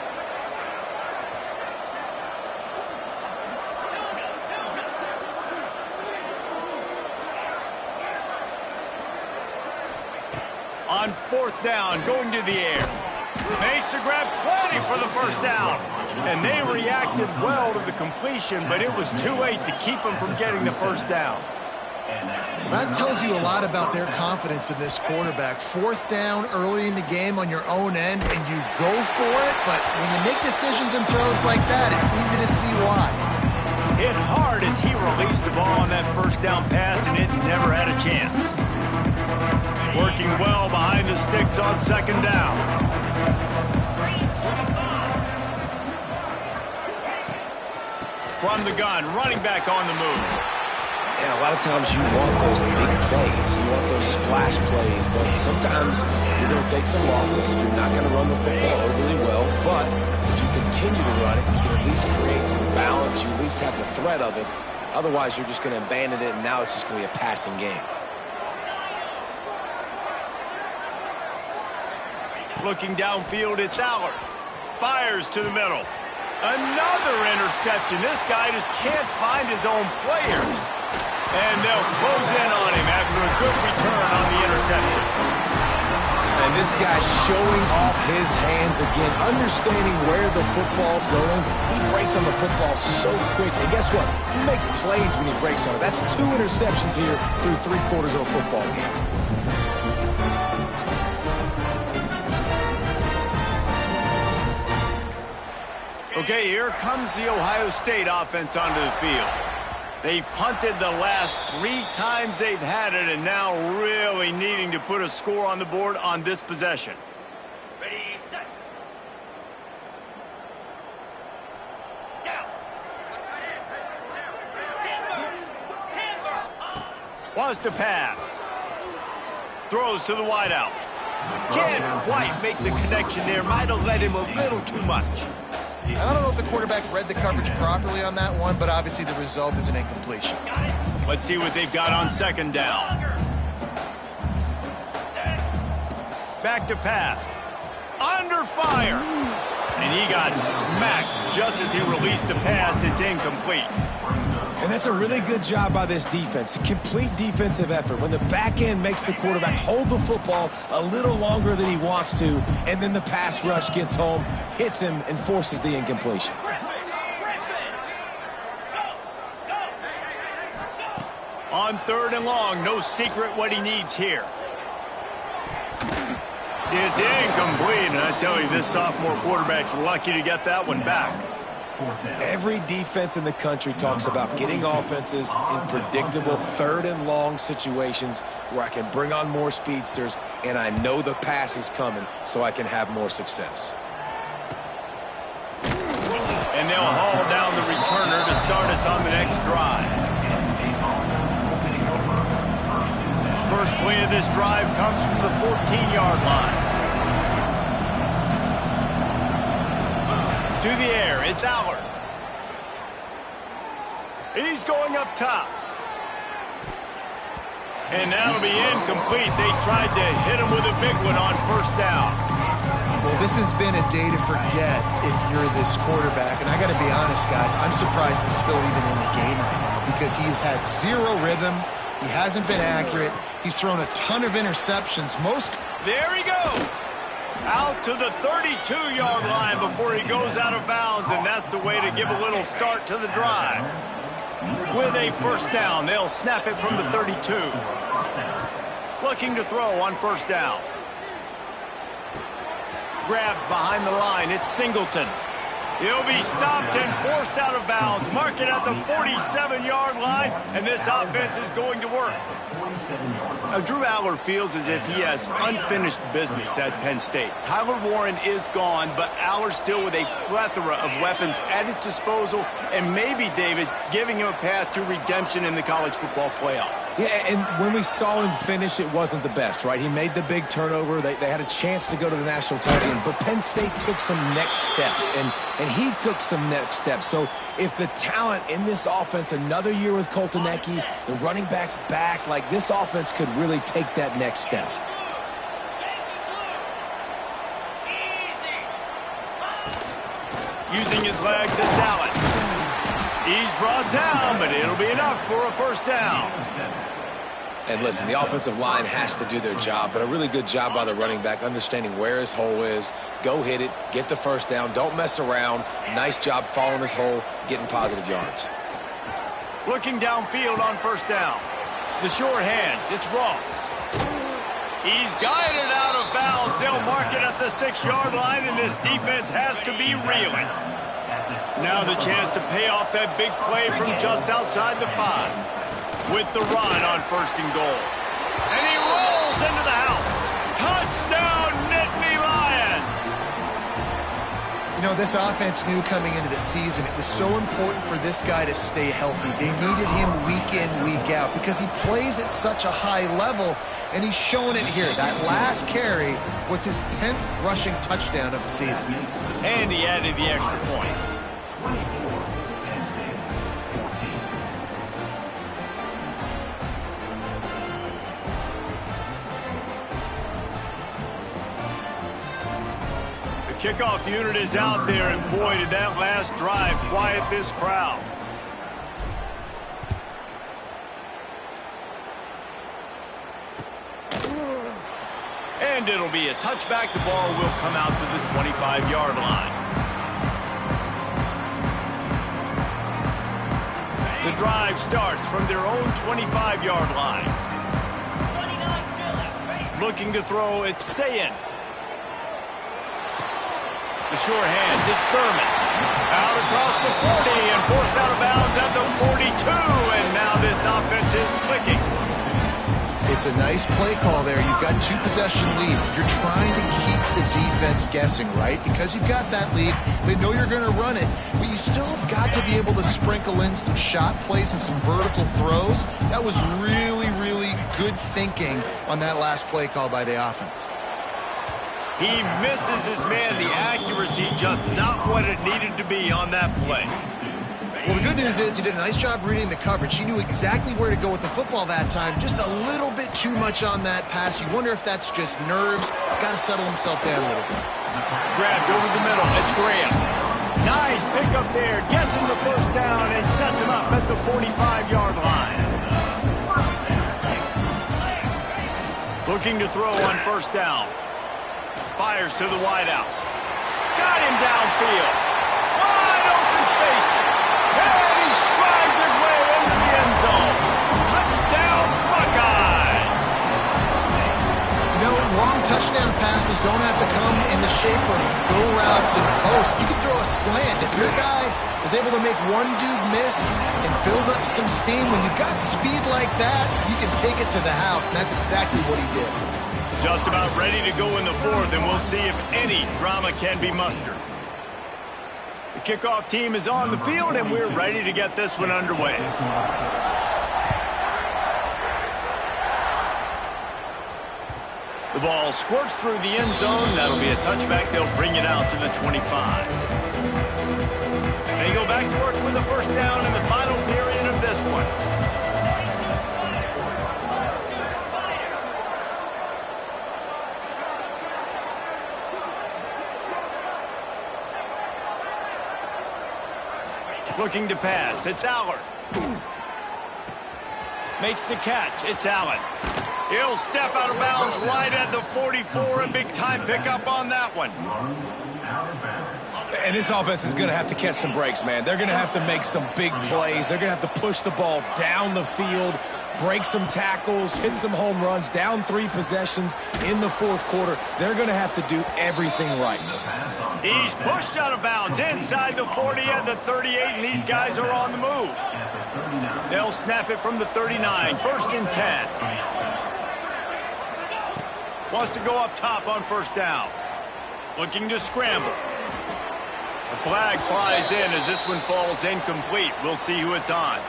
On 4th down, going to the air. Makes the grab, plenty for the 1st down. And they reacted well to the completion, but it was too late to keep them from getting the 1st down. That tells you a lot about their confidence in this quarterback. 4th down early in the game on your own end, and you go for it, but when you make decisions and throws like that, it's easy to see why. Hit hard as he released the ball on that 1st down pass, and it never had a chance. Working well behind the sticks on 2nd down. From the gun, running back on the move. And a lot of times you want those big plays. You want those splash plays. But sometimes you're going to take some losses. You're not going to run the football overly well. But if you continue to run it, you can at least create some balance. You at least have the threat of it. Otherwise, you're just going to abandon it, and now it's just going to be a passing game. Looking downfield, it's Allard. Fires to the middle. Another interception. This guy just can't find his own players. And they'll close in on him after a good return on the interception. And this guy's showing off his hands again, understanding where the football's going. He breaks on the football so quick. And guess what? He makes plays when he breaks on it. That's 2 interceptions here through 3/4 of a football game. Okay, here comes the Ohio State offense onto the field. They've punted the last 3 times they've had it, and now really needing to put a score on the board on this possession. Ready, set. Down. Wants to pass. Throws to the wideout. Can't quite make the connection there. Might have led him a little too much. I don't know if the quarterback read the coverage properly on that one, but obviously the result is an incompletion. Let's see what they've got on 2nd down. Back to pass. Under fire. And he got smacked just as he released the pass. It's incomplete. And that's a really good job by this defense. A complete defensive effort. When the back end makes the quarterback hold the football a little longer than he wants to, and then the pass rush gets home, hits him, and forces the incompletion. On 3rd and long, no secret what he needs here. It's incomplete, and I tell you, this sophomore quarterback's lucky to get that one back. Every defense in the country talks about getting offenses in predictable third and long situations where I can bring on more speedsters and I know the pass is coming so I can have more success. And they'll haul down the returner to start us on the next drive. First play of this drive comes from the 14-yard line. To the air, it's Allard. He's going up top. And that'll be incomplete. They tried to hit him with a big one on first down. Well, this has been a day to forget if you're this quarterback. And I got to be honest, guys, I'm surprised he's still even in the game right now because he's had zero rhythm. He hasn't been accurate. He's thrown a ton of interceptions. There he goes. Out to the 32-yard line before he goes out of bounds, and that's the way to give a little start to the drive. With a first down, they'll snap it from the 32. Looking to throw on first down. Grabbed behind the line, it's Singleton. He'll be stopped and forced out of bounds. Mark it at the 47-yard line, and this offense is going to work. Now, Drew Allard feels as if he has unfinished business at Penn State. Tyler Warren is gone, but Allard still with a plethora of weapons at his disposal, and maybe, David, giving him a path to redemption in the college football playoff. Yeah, and when we saw him finish, it wasn't the best, right? He made the big turnover. They had a chance to go to the national title game, but Penn State took some next steps, and he took some next steps. So if the talent in this offense, another year with Colton Ecke, the running backs back, like this offense could really take that next step. Using his legs, it's Allen. He's brought down, but it'll be enough for a first down. And listen, the offensive line has to do their job, but a really good job by the running back, understanding where his hole is. Go hit it, get the first down, don't mess around. Nice job following his hole, getting positive yards. Looking downfield on first down. The short hands, it's Ross. He's guided out of bounds. They'll mark it at the 6-yard line, and this defense has to be reeling. Now the chance to pay off that big play from just outside the 5. With the run on first and goal. And he rolls into the house. Touchdown, Nittany Lions! You know, this offense knew coming into the season it was so important for this guy to stay healthy. They needed him week in, week out because he plays at such a high level, and he's shown it here. That last carry was his 10th rushing touchdown of the season. And he added the extra point. Kickoff unit is out there, and boy, did that last drive quiet this crowd. And it'll be a touchback. The ball will come out to the 25-yard line. The drive starts from their own 25-yard line. Looking to throw, it's Sayin. The short hands, it's Thurman. Out across the 40 and forced out of bounds at the 42. And now this offense is clicking. It's a nice play call there. You've got 2-possession lead. You're trying to keep the defense guessing, right? Because you've got that lead. They know you're going to run it. But you still have got to be able to sprinkle in some shot plays and some vertical throws. That was really, really good thinking on that last play call by the offense. He misses his man. The accuracy just not what it needed to be on that play. Well, the good news is he did a nice job reading the coverage. He knew exactly where to go with the football that time. Just a little bit too much on that pass. You wonder if that's just nerves. He's got to settle himself down a little bit. Grabbed over the middle. It's Graham. Nice pickup there. Gets him the first down and sets him up at the 45-yard line. Looking to throw on first down. Fires to the wideout. Got him downfield. Wide open space. And he strides his way into the end zone. Touchdown, Buckeyes. You know, long touchdown passes don't have to come in the shape of go routes and posts. You can throw a slant. If your guy is able to make one dude miss and build up some steam, when you've got speed like that, you can take it to the house, and that's exactly what he did. Just about ready to go in the fourth, and we'll see if any drama can be mustered. The kickoff team is on the field, and we're ready to get this one underway. The ball squirts through the end zone. That'll be a touchback. They'll bring it out to the 25. They go back to work with the first down in the final period of this one. Looking to pass. It's Allard. Makes the catch. It's Allen. He'll step out of bounds right at the 44. A big-time pickup on that one. And this offense is going to have to catch some breaks, man. They're going to have to make some big plays. They're going to have to push the ball down the field, break some tackles, hit some home runs, down 3 possessions in the fourth quarter. They're going to have to do everything right. He's pushed out of bounds inside the 40 and the 38, and these guys are on the move. They'll snap it from the 39, 1st and 10. Wants to go up top on first down. Looking to scramble. The flag flies in as this one falls incomplete. We'll see who it's on.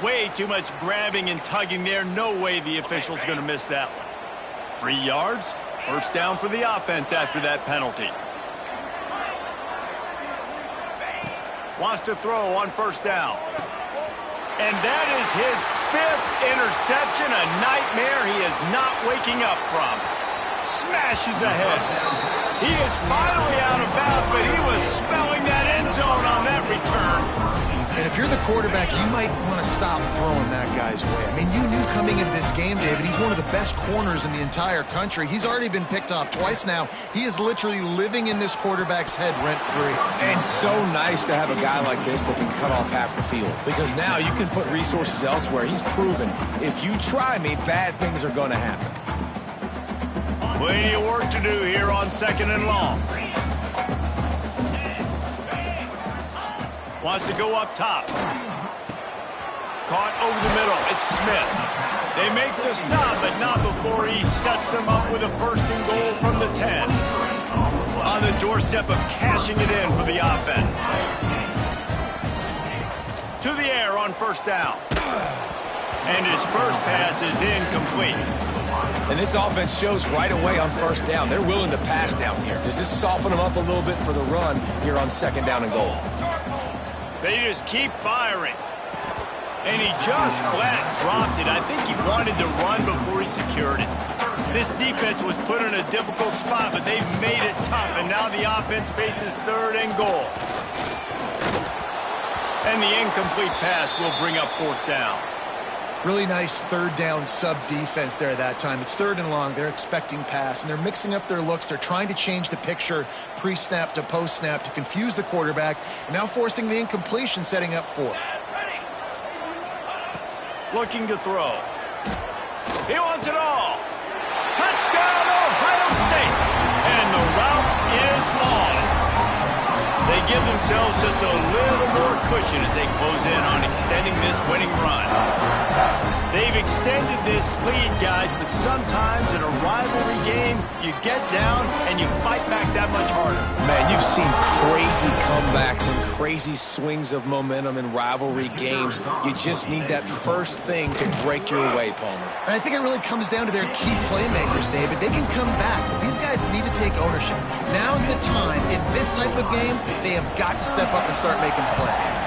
Way too much grabbing and tugging there. No way the official's going to miss that one. 3 yards. First down for the offense after that penalty. Wants to throw on first down. And that is his 5th interception. A nightmare he is not waking up from. Smashes ahead. He is finally out of bounds, but he was smelling that end zone on that return. And if you're the quarterback, you might want to stop throwing that guy's way. I mean, you knew coming into this game, David, he's one of the best corners in the entire country. He's already been picked off twice now. He is literally living in this quarterback's head rent-free. And so nice to have a guy like this that can cut off half the field, because now you can put resources elsewhere. He's proven if you try me, bad things are going to happen. Plenty of work to do here on 2nd and long. Wants to go up top. Caught over the middle. It's Smith. They make the stop, but not before he sets them up with a 1st and goal from the 10. On the doorstep of cashing it in for the offense. To the air on first down. And his first pass is incomplete. And this offense shows right away on first down. They're willing to pass down here. Does this soften them up a little bit for the run here on 2nd down and goal? They just keep firing. And he just flat dropped it. I think he wanted to run before he secured it. This defense was put in a difficult spot, but they've made it tough. And now the offense faces 3rd and goal. And the incomplete pass will bring up 4th down. Really nice 3rd down sub-defense there that time. It's 3rd and long. They're expecting pass, and they're mixing up their looks. They're trying to change the picture pre-snap to post-snap to confuse the quarterback, and now forcing the incompletion, setting up 4th. Looking to throw. He wants it all. Touchdown, Ohio State. And the route is on. They give themselves just a little more cushion as they close in on extending this winning run. They've extended this lead, guys, but sometimes in a rivalry game, you get down and you fight back that much harder. Man, you've seen crazy comebacks and crazy swings of momentum in rivalry games. You just need that first thing to break your way, Palmer. And I think it really comes down to their key playmakers, David. They can come back, but these guys need to take ownership. Now's the time. In this type of game, they have got to step up and start making plays.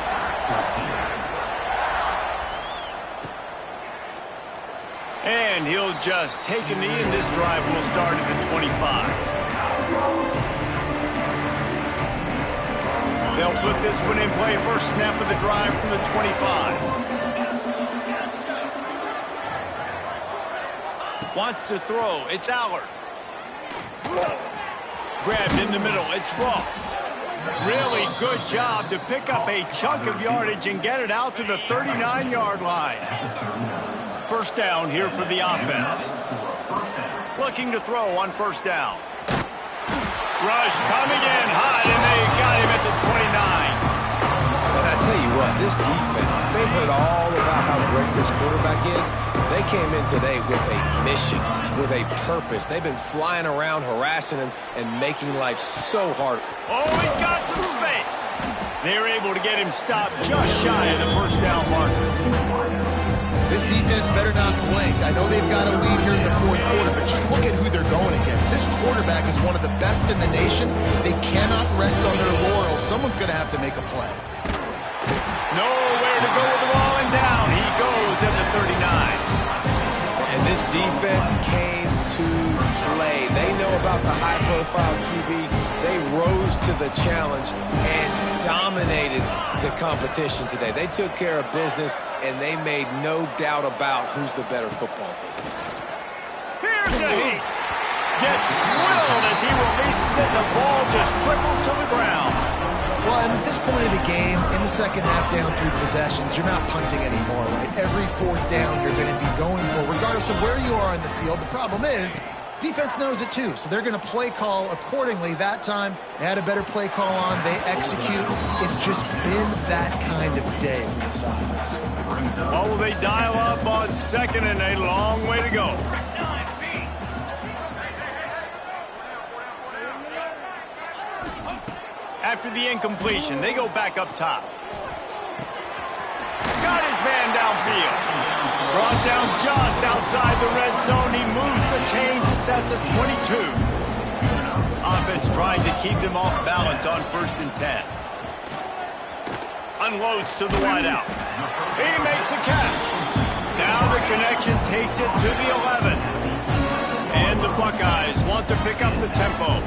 And he'll just take a knee, and this drive will start at the 25. They'll put this one in play. First snap of the drive from the 25. Wants to throw. It's Allard. Grabbed in the middle. It's Ross. Really good job to pick up a chunk of yardage and get it out to the 39-yard line. First down here for the offense. Looking to throw on first down. Rush coming in hot, and they got him at the 29. And I tell you what, this defense, they've heard all about how great this quarterback is. They came in today with a mission, with a purpose. They've been flying around, harassing him, and making life so hard. Oh, he's got some space. They're able to get him stopped just shy of the first down marker. This defense better not blink. I know they've got a lead here in the fourth quarter, but just look at who they're going against. This quarterback is one of the best in the nation. They cannot rest on their laurels. Someone's going to have to make a play. Nowhere to go with the ball, and down he goes at the 39. And this defense came to play. They know about the high-profile QB. They rose to the challenge and dominated the competition today. They took care of business, and they made no doubt about who's the better football team. Here's a heat. Gets drilled as he releases it, and the ball just trickles to the ground. Well, and at this point of the game, in the second half, down 3 possessions, you're not punting anymore, right? Every fourth down you're going to be going for, regardless of where you are in the field. The problem is, defense knows it too, so they're going to play call accordingly. That time, they had a better play call on. They execute. It's just been that kind of day for this offense. Oh, will they dial up on second, and a long way to go. After the incompletion, they go back up top. Got his man downfield. Brought down just outside the red zone. He moves the chains. It's at the 22. Offense trying to keep them off balance on 1st and 10. Unloads to the wideout. He makes a catch. Now the connection takes it to the 11. And the Buckeyes want to pick up the tempo.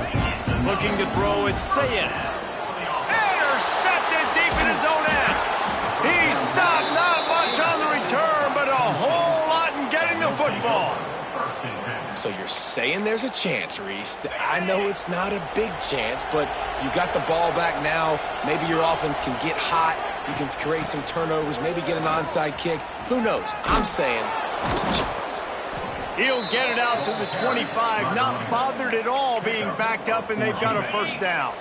Looking to throw, it's Sayin. Intercepted deep in his own end. He stopped, not much on the return, but a whole lot in getting the football. So you're saying there's a chance, Reese. I know it's not a big chance, but you got the ball back now. Maybe your offense can get hot. You can create some turnovers, maybe get an onside kick. Who knows? I'm saying there's a chance. He'll get it out to the 25, not bothered at all being backed up, and they've got a first down.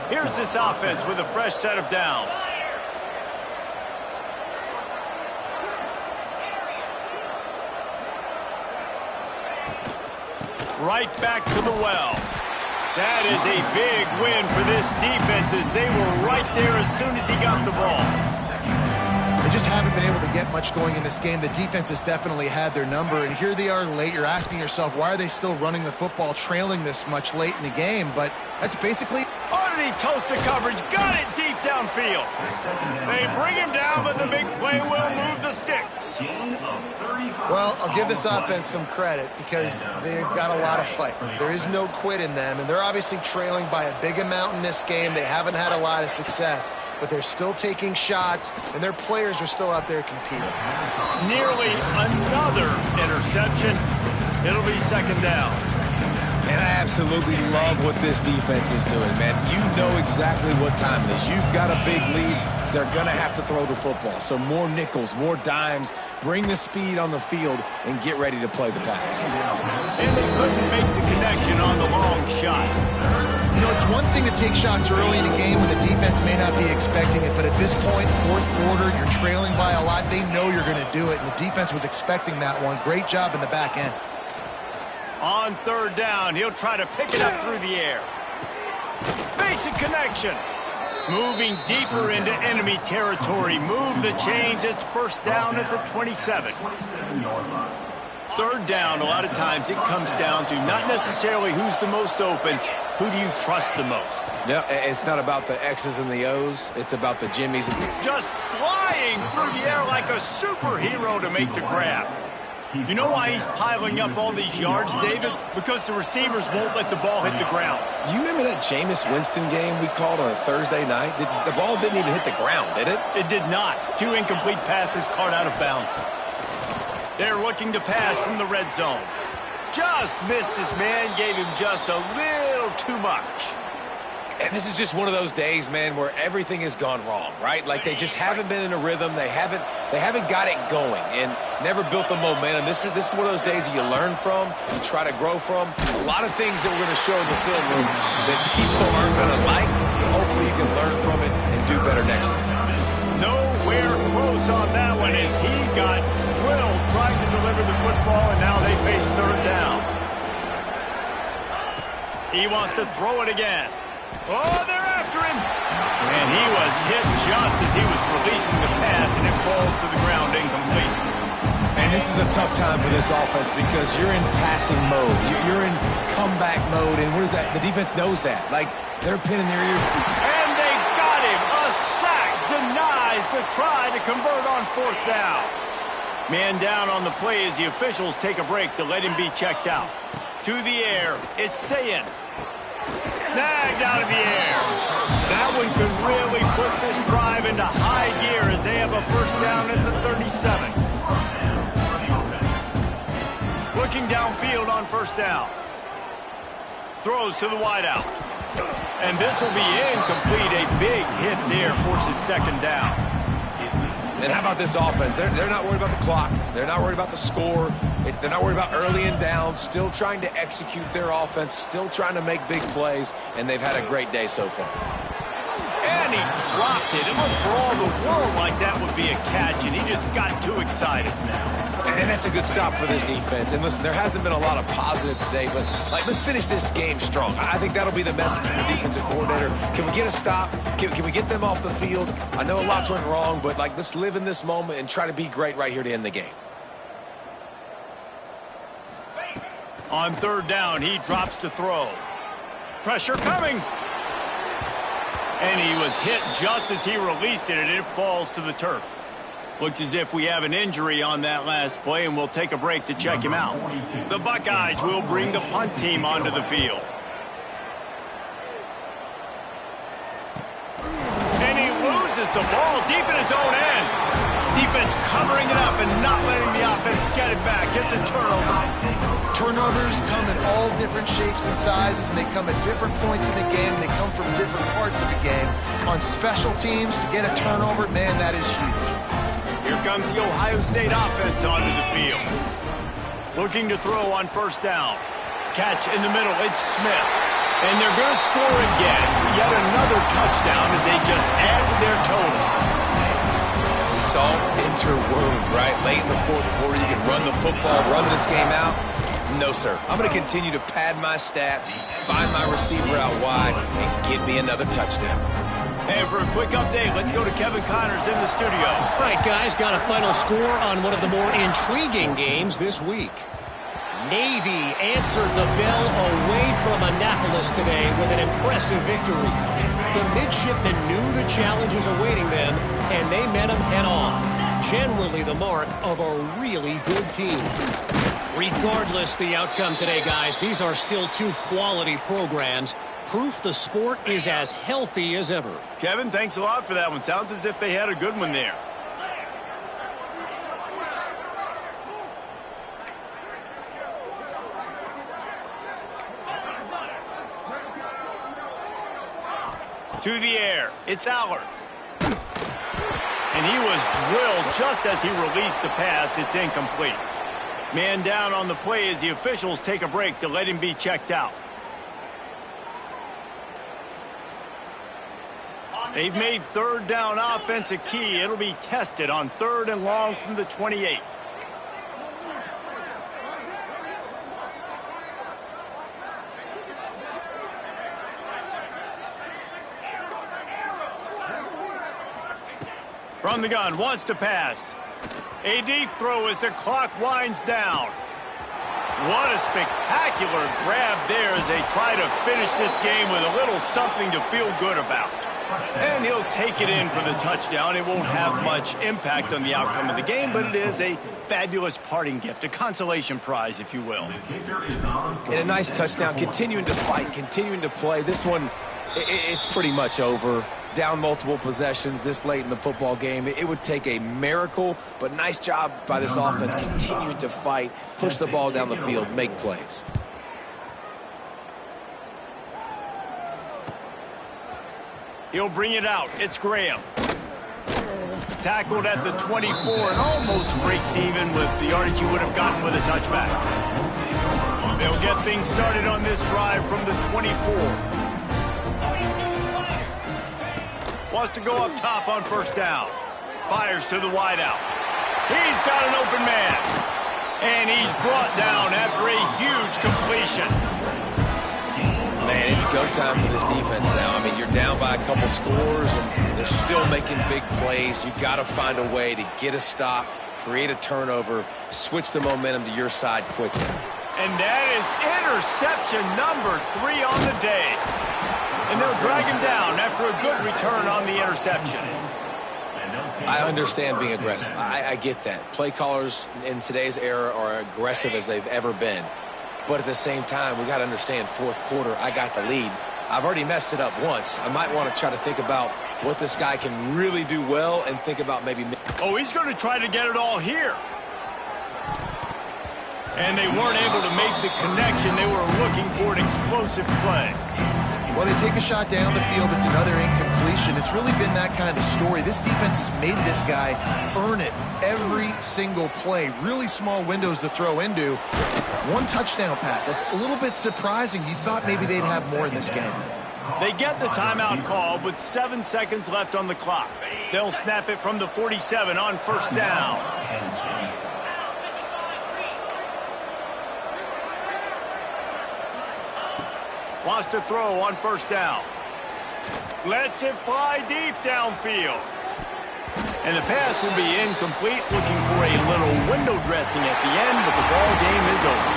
Here's this offense with a fresh set of downs. Right back to the well. That is a big win for this defense as they were right there as soon as he got the ball. They just haven't been able to get much going in this game. The defense has definitely had their number, and here they are late. You're asking yourself, why are they still running the football, trailing this much late in the game? But that's basically... Oh, did he toast the coverage? Got it deep downfield. They bring him down, but the big play will move the sticks. Well, I'll give this offense some credit because they've got a lot of fight. There is no quit in them, and they're obviously trailing by a big amount in this game. They haven't had a lot of success, but they're still taking shots, and their players are still out there competing. Nearly another interception. It'll be second down. And I absolutely love what this defense is doing, man. You know exactly what time it is. You've got a big lead. They're going to have to throw the football. So more nickels, more dimes, bring the speed on the field, and get ready to play the pass. And they couldn't make the connection on the long shot. You know, it's one thing to take shots early in a game when the defense may not be expecting it, but at this point, fourth quarter, you're trailing by a lot. They know you're going to do it, and the defense was expecting that one. Great job in the back end. On third down, he'll try to pick it up through the air. Makes a connection. Moving deeper into enemy territory. Move the chains. It's first down at the 27. Third down, a lot of times it comes down to not necessarily who's the most open, who do you trust the most? Yeah, it's not about the X's and the O's. It's about the Jimmies. Just flying through the air like a superhero to make the grab. You know why he's piling up all these yards, David? Because the receivers won't let the ball hit the ground. You remember that Jameis Winston game we called on a Thursday night? The ball didn't even hit the ground, did it? It did not. 2 incomplete passes caught out of bounds. They're looking to pass from the red zone. Just missed his man, gave him just a little too much. And this is just one of those days, man, where everything has gone wrong, right? Like they just haven't been in a rhythm. They haven't got it going and never built the momentum. This is one of those days that you learn from, you try to grow from. A lot of things that we're going to show in the film room that people aren't going to like, but hopefully you can learn from it and do better next time. Nowhere close on that one as he got drilled trying to deliver the football, and now they face third down. He wants to throw it again. Oh, they're after him. And he was hit just as he was releasing the pass, and it falls to the ground incomplete. And this is a tough time for this offense because you're in passing mode. You're in comeback mode, and what is that? The defense knows that. Like, they're pinning their ears. And they got him. A sack denies to try to convert on fourth down. Man down on the play as the officials take a break to let him be checked out. To the air, it's Sayin. Snagged out of the air. That one could really put this drive into high gear as they have a first down at the 37. Looking downfield on first down. Throws to the wideout. And this will be incomplete. A big hit there forces second down. And how about this offense? They're not worried about the clock. They're not worried about the score. They're not worried about early and down. Still trying to execute their offense. Still trying to make big plays. And they've had a great day so far. And he dropped it. It looked for all the world like that would be a catch, and he just got too excited now. And that's a good stop for this defense. And listen, there hasn't been a lot of positive today, but let's finish this game strong. I think that'll be the message from the defensive coordinator. Can we get a stop? Can we get them off the field? I know a lot's went wrong, but let's live in this moment and try to be great right here to end the game. On third down, he drops to throw. Pressure coming. And he was hit just as he released it, and it falls to the turf. Looks as if we have an injury on that last play, and we'll take a break to check him out. The Buckeyes will bring the punt team onto the field. And he loses the ball deep in his own end. Defense covering it up and not letting the offense get it back. It's a turnover. Turnovers come in all different shapes and sizes, and they come at different points in the game. They come from different parts of the game. On special teams, to get a turnover, man, that is huge. Here comes the Ohio State offense onto the field. Looking to throw on first down. Catch in the middle, it's Smith. And they're going to score again. Yet another touchdown as they just add to their total. Salt into wound, right? Late in the fourth quarter, you can run the football, run this game out. No, sir. I'm going to continue to pad my stats, find my receiver out wide, and give me another touchdown. And for a quick update, let's go to Kevin Connors in the studio. All right, guys, got a final score on one of the more intriguing games this week. Navy answered the bell away from Annapolis today with an impressive victory. The midshipmen knew the challenges awaiting them, and they met them head-on. Generally the mark of a really good team. Regardless the outcome today, guys, these are still two quality programs. Proof the sport is as healthy as ever. Kevin, thanks a lot for that one. Sounds as if they had a good one there. To the air, it's Allard. And he was drilled just as he released the pass. It's incomplete. Man down on the play as the officials take a break to let him be checked out. They've made third down offense a key. It'll be tested on third and long from the 28. From the gun, wants to pass. A deep throw as the clock winds down. What a spectacular grab there as they try to finish this game with a little something to feel good about. And he'll take it in for the touchdown. It won't have much impact on the outcome of the game, but it is a fabulous parting gift, a consolation prize, if you will. And a nice touchdown, continuing to fight, continuing to play. This one, it's pretty much over. Down multiple possessions this late in the football game. It would take a miracle, but nice job by this offense continuing to fight, push the ball down the field, make plays. He'll bring it out. It's Graham. Tackled at the 24 and almost breaks even with the yardage he would have gotten with a touchback. They'll get things started on this drive from the 24. Wants to go up top on first down. Fires to the wideout. He's got an open man. And he's brought down after a huge completion. Man, it's go time for this defense now. I mean, you're down by a couple scores, and they're still making big plays. You got to find a way to get a stop, create a turnover, switch the momentum to your side quickly. And that is interception number 3 on the day. And they'll drag him down after a good return on the interception. I understand being aggressive. I get that. Play callers in today's era are aggressive as they've ever been. But at the same time, we got to understand, fourth quarter, I got the lead. I've already messed it up once. I might want to try to think about what this guy can really do well and think about maybe... Oh, he's going to try to get it all here. And they weren't able to make the connection. They were looking for an explosive play. Well, they take a shot down the field. It's another incompletion. It's really been that kind of story. This defense has made this guy earn it every single play. Really small windows to throw into. One touchdown pass. That's a little bit surprising. You thought maybe they'd have more in this game. They get the timeout call with 7 seconds left on the clock. They'll snap it from the 47 on first down. Wants to throw on first down. Lets it fly deep downfield. And the pass will be incomplete, looking for a little window dressing at the end, but the ball game is over.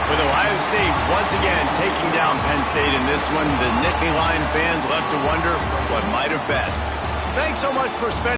With Ohio State once again taking down Penn State in this one, the Nittany Lion fans left to wonder what might have been. Thanks so much for spending